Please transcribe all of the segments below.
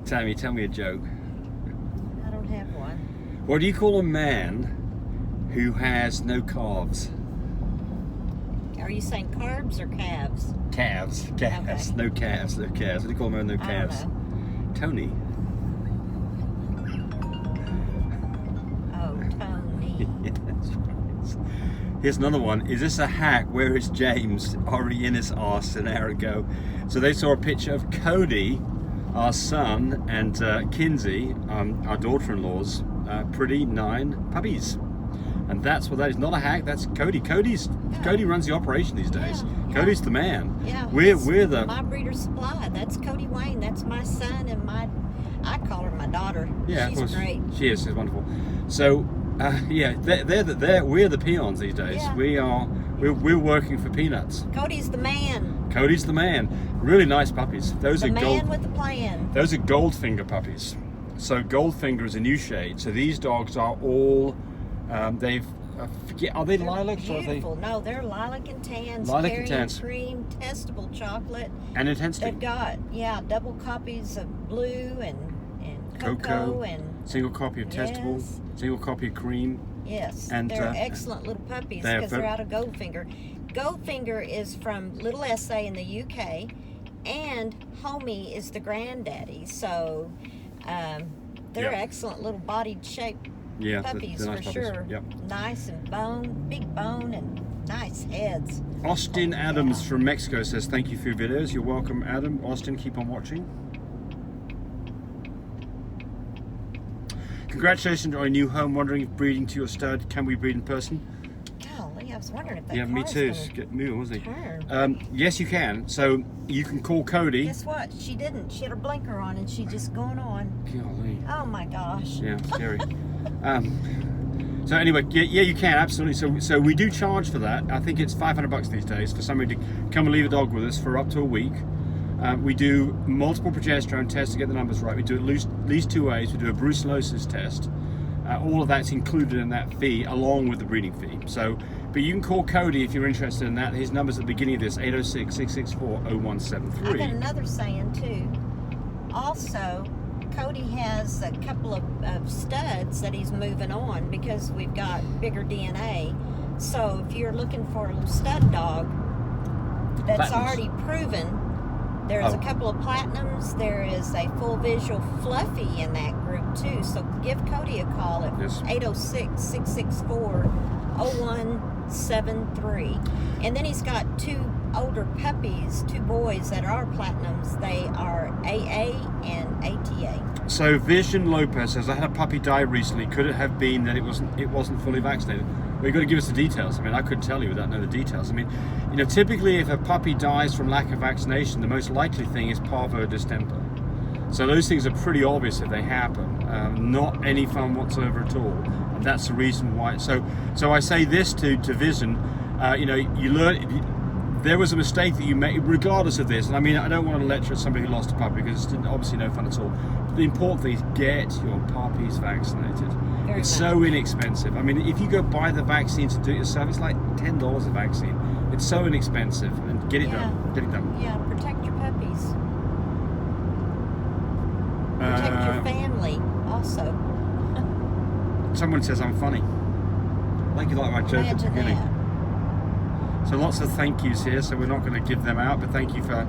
Tammy, tell me a joke. I don't have one. What do you call a man who has no calves? Are you saying carbs or calves? Calves. Okay. No calves. What do you call a man with no calves? I don't know. Tony. Oh, Tony. Yes, right. Here's another one. Is this a hack? Where is James? Already in his arse an hour ago. So they saw a picture of Cody, our son, and Kinsey, our daughter-in-law's pretty 9 puppies. And that's what that is. Not a hack. That's Cody. Cody runs the operation these days. Yeah. Cody's the man. Yeah. We're the my breeder supply. That's Cody Wayne. That's my son and I call her my daughter. Yeah, she's of course. great. She is. She's wonderful. So yeah, we're the peons these days. Yeah. We're working for peanuts. Cody's the man. Cody's the man. Really nice puppies. Those The are man with the plan. Those are Goldfinger puppies. So Goldfinger is a new shade. So these dogs are all are they lilacs or are they Beautiful. No, they're lilac and tans. Lilac Carrion and tans. cream, testable chocolate. and intensity? They've got double copies of blue and cocoa and Single copy of testable, Yes. single copy of cream. yes, And, they're excellent little puppies they're because they're out of Goldfinger. Goldfinger is from Little SA in the UK, and Homie is the granddaddy. So they're Yeah. excellent little bodied shaped Yeah, puppies they're nice for puppies. sure. Yep. Nice and big bone and nice heads. Austin Adams from Mexico says, thank you for your videos. You're welcome, Adam. Austin, keep on watching. Congratulations on your new home. Wondering if breeding to your stud, can we breed in person? Golly, I was wondering if that Yeah, me car's too. gonna It's getting moving, wasn't turn. it? Yes, you can. So you can call Cody. Guess what? She didn't. She had her blinker on and she just going on. Golly. Oh my gosh. Yeah, scary. So anyway, yeah, you can absolutely. So we do charge for that. I think it's $500 these days for somebody to come and leave a dog with us for up to a week. We do multiple progesterone tests to get the numbers right. We do at least 2 ways. We do a brucellosis test. All of that's included in that fee, along with the breeding fee. So, but you can call Cody if you're interested in that. His number's at the beginning of this: 806-664-0173. I got another saying too. Also, Cody has a couple of studs that he's moving on because we've got bigger DNA. So if you're looking for a little stud dog that's Platinums. already proven, there's a couple of platinums. There is a full visual fluffy in that group too. So give Cody a call at Yes. 806-664-0173. And then he's got 2 older puppies, 2 boys that are platinums. They are AA and ATA. So Vision Lopez says, I had a puppy die recently. Could it have been that it wasn't fully vaccinated? Well, you've got to give us the details. I mean, I couldn't tell you without knowing the details. I mean, typically if a puppy dies from lack of vaccination, the most likely thing is parvo distemper. So those things are pretty obvious if they happen. Not any fun whatsoever at all. And that's the reason why. So I say this to Vision, you learn. There was a mistake that you made, regardless of this. And I mean, I don't want to lecture somebody who lost a puppy because it's obviously no fun at all. But the important thing is get your puppies vaccinated. Very It's much. so inexpensive. I mean, if you go buy the vaccine to do it yourself, it's like $10 a vaccine. It's so inexpensive, and get it done. Get it done. Yeah, protect your puppies. Protect your family also. Someone says I'm funny. Like you like my joke at the Imagine beginning. that. So lots of thank yous here, so we're not going to give them out, but thank you for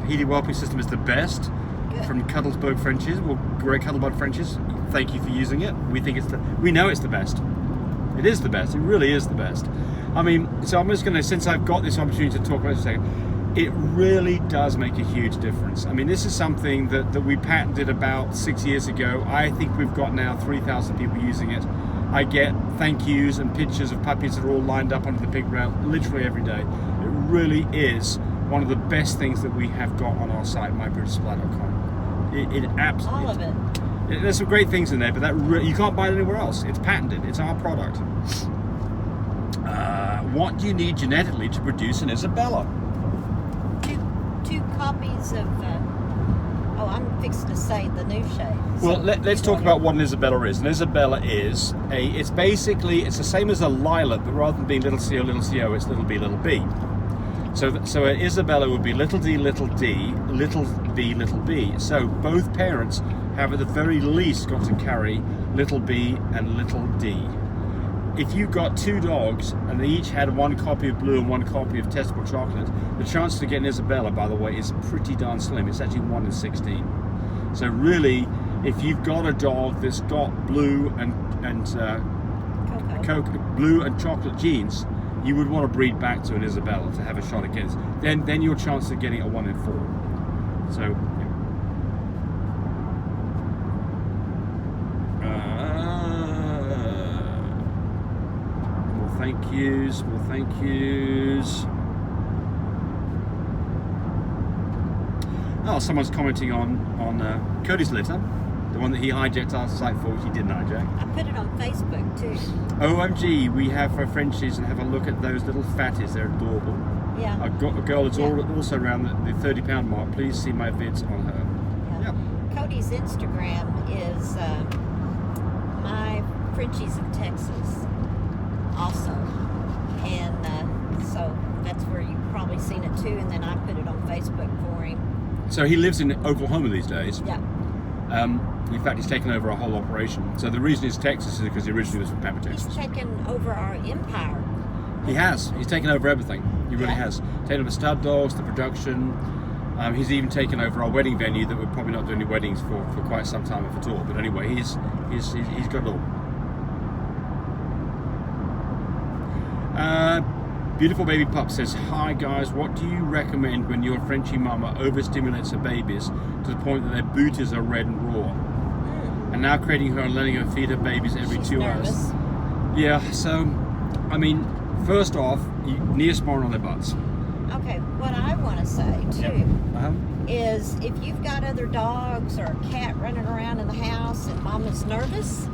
Heated Whelping System is the best. Good. From Cuddlesburg Frenchies, Great Cuddlebug Frenchies. Thank you for using it. We know it's the best. It is the best. It really is the best. I mean, so I'm just going to, since I've got this opportunity to talk about it for a second, it really does make a huge difference. I mean, this is something that we patented about 6 years ago. I think we've got now 3,000 people using it. I get thank yous and pictures of puppies that are all lined up under the pig ground literally every day. It really is one of the best things that we have got on our site, mybreedersupply.com. It absolutely. All of it. There's some great things in there, but you can't buy it anywhere else. It's patented. It's our product. What do you need genetically to produce an Isabella? Two copies of. I'm fixing to say the new shade. Well, let's talk about what an Isabella is. An Isabella is it's the same as a lilac, but rather than being little co, it's little b, little b. So an Isabella would be little d, little d, little b, little b. So both parents have at the very least got to carry little b and little d. If you got two dogs and they each had one copy of Blue and one copy of testable chocolate, the chance to get an Isabella, by the way, is pretty darn slim. It's actually 1 in 16. So really, if you've got a dog that's got Blue and blue and chocolate genes, you would want to breed back to an Isabella to have a shot against. Then your chance of getting a 1 in 4. So. Thank yous, more thank yous. Oh, someone's commenting on Codys' litter, the one that he hijacked our site for, which he didn't hijack. I put it on Facebook too. OMG, we have for Frenchies, and have a look at those little fatties, they're adorable. Yeah. I've got a girl that's also around the 30-pound mark. Please see my vids on her. Yeah. Codys' Instagram is my Frenchies of Texas. Also, and so that's where you've probably seen it too, and then I put it on Facebook for him. So he lives in Oklahoma these days. Yeah. In fact, he's taken over our whole operation. So the reason it's Texas is because he originally was from Pampa, Texas. He's taken over our empire. He has. He's taken over everything. He really has. Taken over stud dogs, the production. He's even taken over our wedding venue that we're probably not doing any weddings for quite some time, if at all. But anyway, he's got it all. Beautiful Baby Pup says, hi guys, what do you recommend when your Frenchie mama overstimulates her babies to the point that their booties are red and raw? And now creating her and letting her feed her babies every She's 2 nervous. hours. Yeah, so, I mean, first off, Neosporin on their butts. Okay, what I want to say too Yep. is if you've got other dogs or a cat running around in the house and mama's nervous,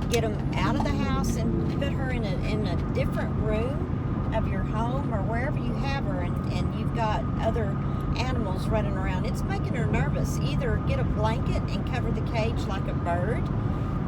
get them out of the house and put her in a different room of your home or wherever you have her, and you've got other animals running around. It's making her nervous. Either get a blanket and cover the cage like a bird,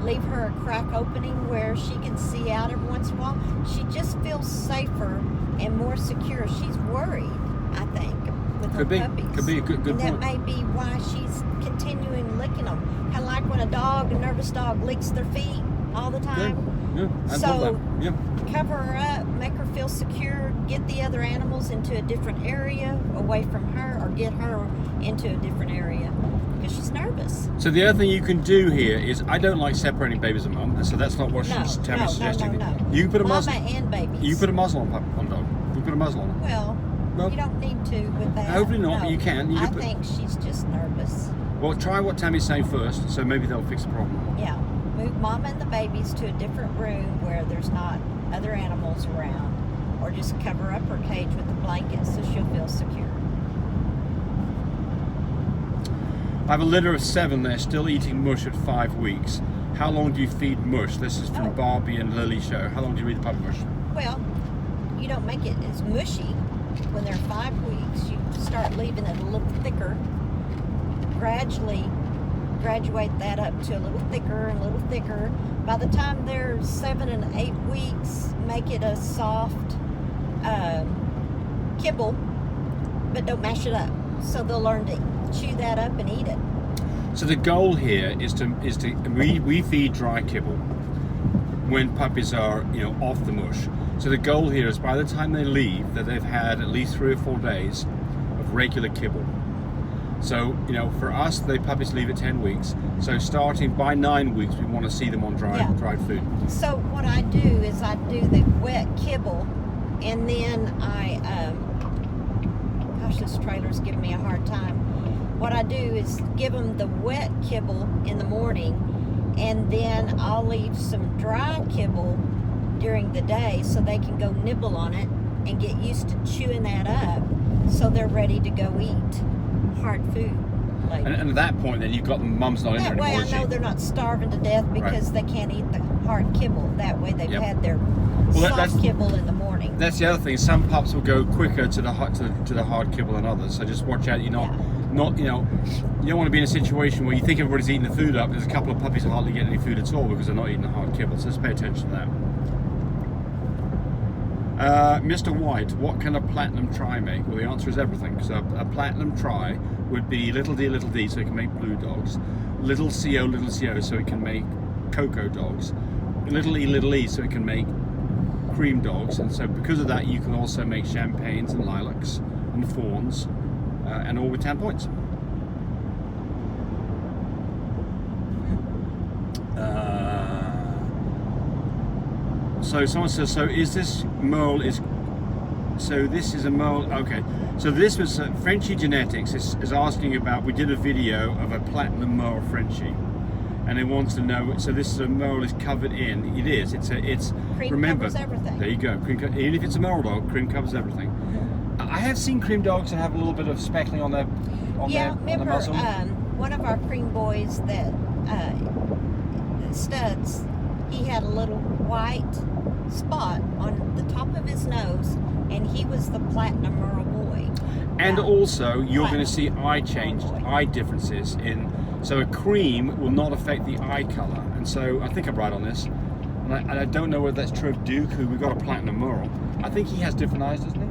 leave her a crack opening where she can see out every once in a while. She just feels safer and more secure. She's worried, I think, with her puppies. Could be a good and point. that may be why she's continuing licking them. Kind of like when a nervous dog licks their feet all the time. Yeah, I So, love that. Yeah. Cover her up, make her feel secure, get the other animals into a different area away from her, or get her into a different area because she's nervous. So the other thing you can do here is, I don't like separating babies and mum, so that's not what Tammy's suggesting. No. You can put a muzzle. Mama and babies. You can put a muzzle on dog. You can put a muzzle on her. Well, you don't need to with that. Hopefully not, but you can. I think she's just nervous. Well, try what Tammy's saying first, so maybe they'll fix the problem. Yeah. Move mama and the babies to a different room where there's not other animals around, or just cover up her cage with a blanket so she'll feel secure. I have a litter of 7 there, still eating mush at 5 weeks. How long do you feed mush? This is from Barbie and Lily Show. How long do you feed the puppy mush? Well, you don't make it as mushy when they're 5 weeks. You start leaving it a little thicker. Gradually graduate that up to a little thicker and a little thicker. By the time they're 7 and 8 weeks, make it a soft kibble, but don't mash it up. So they'll learn to chew that up and eat it. So the goal here is we feed dry kibble when puppies are off the mush. So the goal here is by the time they leave that they've had at least 3 or 4 days of regular kibble. So, for us, the puppies leave at 10 weeks. So starting by 9 weeks, we want to see them on dried food. So what I do is I do the wet kibble, and then gosh, this trailer's giving me a hard time. What I do is give them the wet kibble in the morning, and then I'll leave some dry kibble during the day so they can go nibble on it and get used to chewing that up so they're ready to go eat hard food later. And at that point, then you've got the mum's not in there That way anymore. I know they're not starving to death because they can't eat the hard kibble. That way they've had their soft kibble in the morning. That's the other thing. Some pups will go quicker to the hard kibble than others. So just watch out. You don't want to be in a situation where you think everybody's eating the food up. There's a couple of puppies that hardly get any food at all because they're not eating the hard kibble. So just pay attention to that. Mr. White, what can a platinum try make? Well, the answer is everything. So a platinum try would be little d, so it can make blue dogs. Little co, so it can make cocoa dogs. Little e, so it can make cream dogs. And so because of that, you can also make champagnes and lilacs and fawns, and all with 10 points. So someone says, so is this merle so this is a merle, okay. So this was Frenchie Genetics is asking about, we did a video of a platinum merle Frenchie, and it wants to know, so this is a merle is covered in, it is, it's Cream remember, covers everything. There you go, even if it's a merle dog, cream covers everything. I have seen cream dogs that have a little bit of speckling on their remember, muzzle. one of our cream boys that studs, he had a little white spot on the top of his nose, and he was the platinum merle boy. And also, you're going to see Platinum eye differences in. So a cream will not affect the eye color, and so I think I'm right on this. And I don't know whether that's true of Duke, who we've got a platinum merle. I think he has different eyes, doesn't he?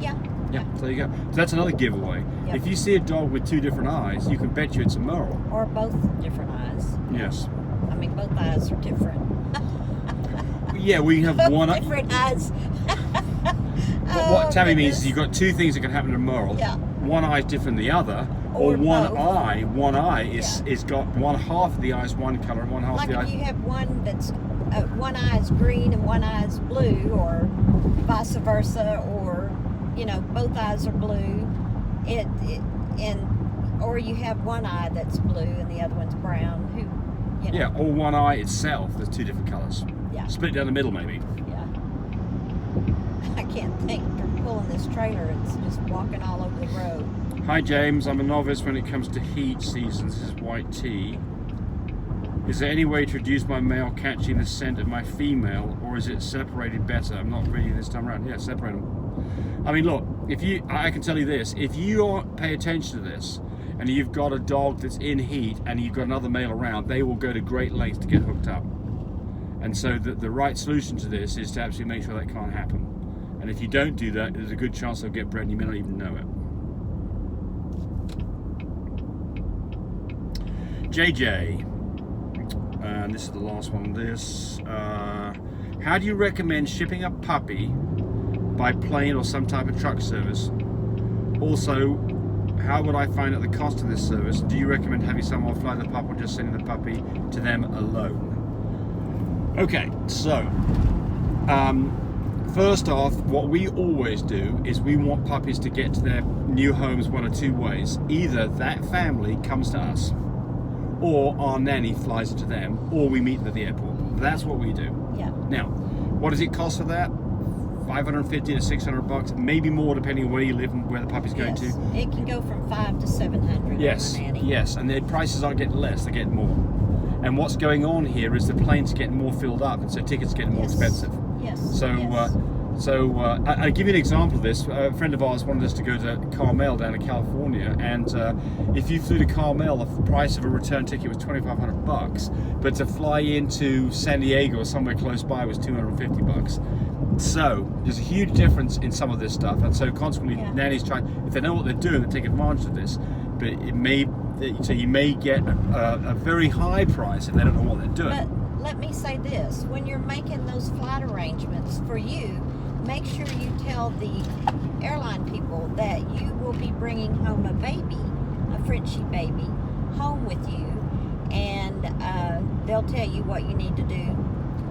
Yeah. Yeah. So there you go. So that's another giveaway. Yep. If you see a dog with two different eyes, you can bet you it's a merle. Or both different eyes. Yes. I mean, both eyes are different. Yeah, we have one. Different eyes. What Tammy means is you've got two things that can happen to a merle. Yeah. One eye is different than the other, Or one both. eye is got one half of the eye is one color and one half Like of the if eye. you have one that's one eye is green and one eye is blue, or vice versa, or both eyes are blue. Or you have one eye that's blue and the other one's brown. Yeah, or one eye itself. There's two different colors. Yeah. Split down the middle, maybe. Yeah. I can't think from pulling this trailer. It's just walking all over the road. Hi James, I'm a novice when it comes to heat seasons. This is white tea. Is there any way to reduce my male catching the scent of my female, or is it separated better? I'm not reading this time around. Yeah, separate them. I mean, look, I can tell you this, if you pay attention to this, and you've got a dog that's in heat, and you've got another male around, they will go to great lengths to get hooked up. And so the right solution to this is to absolutely make sure that can't happen. And if you don't do that, there's a good chance they'll get bred and you may not even know it. JJ, and this is the last one on this. How do you recommend shipping a puppy by plane or some type of truck service? Also, how would I find out the cost of this service? Do you recommend having someone fly the pup or just sending the puppy to them alone? Okay, so first off, what we always do is we want puppies to get to their new homes one of two ways. Either that family comes to us, or our nanny flies it to them, or we meet them at the airport. That's what we do. Yeah. Now, what does it cost for that? $550 to $600, maybe more depending on where you live and where the puppy's going to. It can go from $500 to $700. Yes, on a nanny. yes, and the prices aren't getting less; they're getting more. And what's going on here is the planes are getting more filled up, and so tickets are getting more expensive. Yes. So, yes. I'll give you an example of this. A friend of ours wanted us to go to Carmel down in California, and if you flew to Carmel, the price of a return ticket was $2,500, but to fly into San Diego or somewhere close by was $250. So there's a huge difference in some of this stuff, and so consequently, nannies try, if they know what they're doing, they take advantage of this. But you may get a very high price if they don't know what they're doing. But let me say this: when you're making those flight arrangements for you, make sure you tell the airline people that you will be bringing home a baby, a Frenchie baby, home with you, and they'll tell you what you need to do.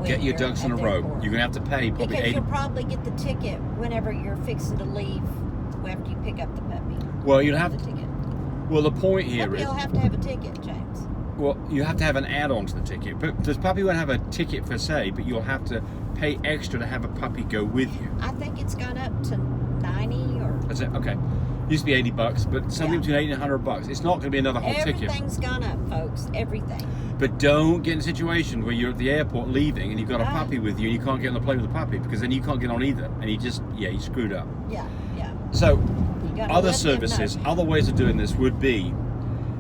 Get your ducks in a row. You're going to have to pay probably because $80. you'll probably get the ticket whenever you're fixing to leave after you pick up the puppy. Well, you'll have the ticket. Well, the point here Puppy is. will have to have a ticket, James. Well, you have to have an add-on to the ticket. But the puppy won't have a ticket per se, but you'll have to pay extra to have a puppy go with you. I think it's gone up to 90 or. That's it. Okay. Used to be $80, but something between $80 and $100. It's not going to be another whole ticket. Everything's gone up, folks. Everything. But don't get in a situation where you're at the airport leaving and you've got a puppy with you and you can't get on the plane with the puppy, because then you can't get on either, and you screwed up. Yeah, yeah. So, You gotta other let them services, know. other ways of doing this would be,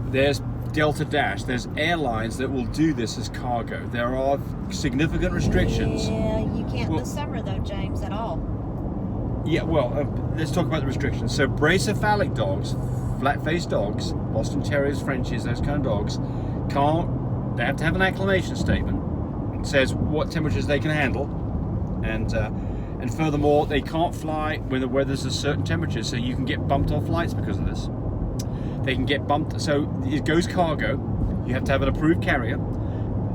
there's Delta Dash, there's airlines that will do this as cargo. There are significant restrictions. Yeah, you can't in Well- the summer though, James, at all. Yeah, well, let's talk about the restrictions. So bracephalic dogs, flat-faced dogs, Boston Terriers, Frenchies, those kind of dogs, they have to have an acclimation statement. It says what temperatures they can handle, and furthermore, they can't fly when the weather's a certain temperature, so you can get bumped off flights because of this. They can get bumped, so it goes cargo. You have to have an approved carrier.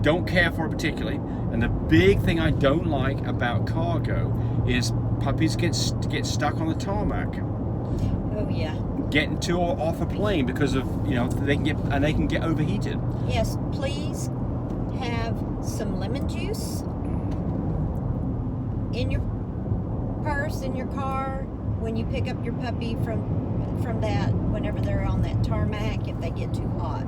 Don't care for it particularly. And the big thing I don't like about cargo is puppies get stuck on the tarmac. Oh yeah. Getting to or off a plane because of, you know, they can get overheated. Yes, please have some lemon juice in your purse, in your car, when you pick up your puppy from that, whenever they're on that tarmac, if they get too hot.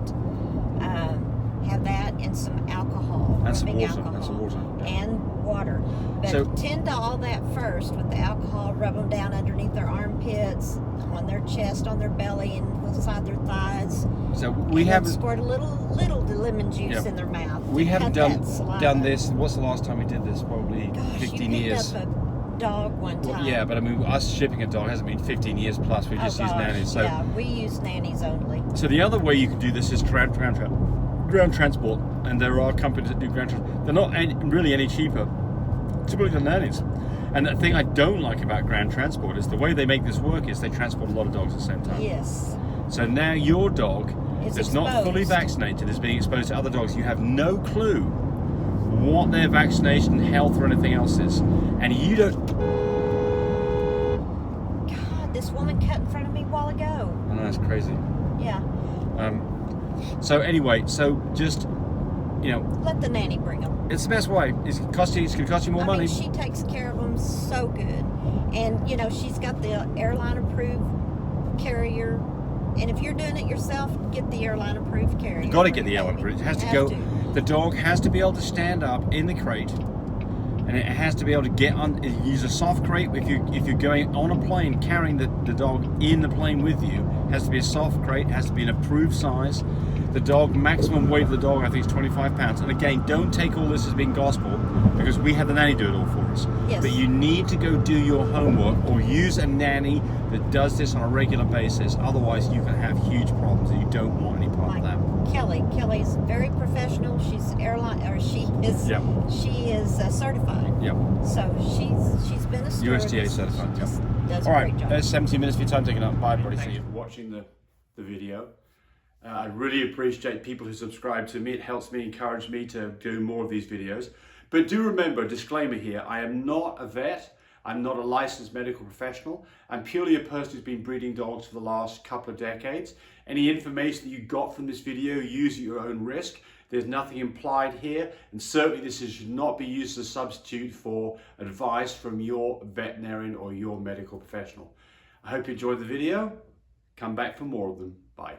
Have that and some alcohol, And some rubbing water. alcohol, And some water. Yeah. and water. But So- tend to all that first with the alcohol. Rub them down underneath their armpits, on their chest, on their belly, and beside their thighs. So we And then haven't squirt a little lemon juice in their mouth. we haven't Cut that saliva. done this. What's the last time we did this? Probably Gosh, 15 you years. picked up a dog one time. Well, yeah, but I mean, us shipping a dog hasn't been 15 years plus. We just use nannies. So, yeah, we use nannies only. so the other way you can do this is ground transport, and there are companies that do ground transport. They're not really any cheaper, typically than nannies. And the thing I don't like about ground transport is the way they make this work is they transport a lot of dogs at the same time. Yes. So now your dog It's that's not fully exposed. vaccinated is being exposed to other dogs. You have no clue what their vaccination, health, or anything else is, and you don't. God, this woman cut in front of me a while ago. I know, it's crazy. Yeah. So anyway, so just, you know, Let the nanny bring them. it's the best way. It's going to cost you more I money. mean, she takes care of them so good. And, you know, she's got the airline approved carrier. And if you're doing it yourself, get the airline approved carrier. You've got to get the airline approved. It has to Have go. to. The dog has to be able to stand up in the crate, and it has to be able to get on. Use a soft crate. If you're going on a plane carrying the dog in the plane with you, it has to be a soft crate. It has to be an approved size. The dog maximum weight of the dog, I think, is 25 pounds. And again, don't take all this as being gospel, because we had the nanny do it all for us. Yes. But you need to go do your homework or use a nanny that does this on a regular basis. Otherwise, you can have huge problems, and you don't want any part of that. Kelly's very professional. She's airline, or she is. Yep. She is certified. Yep. So she's been a stewardess. USDA certified. She just does All a right, great job. there's 17 minutes of your time taken up. Bye, everybody. Thank you for watching the video. I really appreciate people who subscribe to me. It helps me, encourage me to do more of these videos. But do remember, disclaimer here, I am not a vet. I'm not a licensed medical professional. I'm purely a person who's been breeding dogs for the last couple of decades. Any information that you got from this video, use at your own risk. There's nothing implied here, and certainly this should not be used as a substitute for advice from your veterinarian or your medical professional. I hope you enjoyed the video. Come back for more of them. Bye.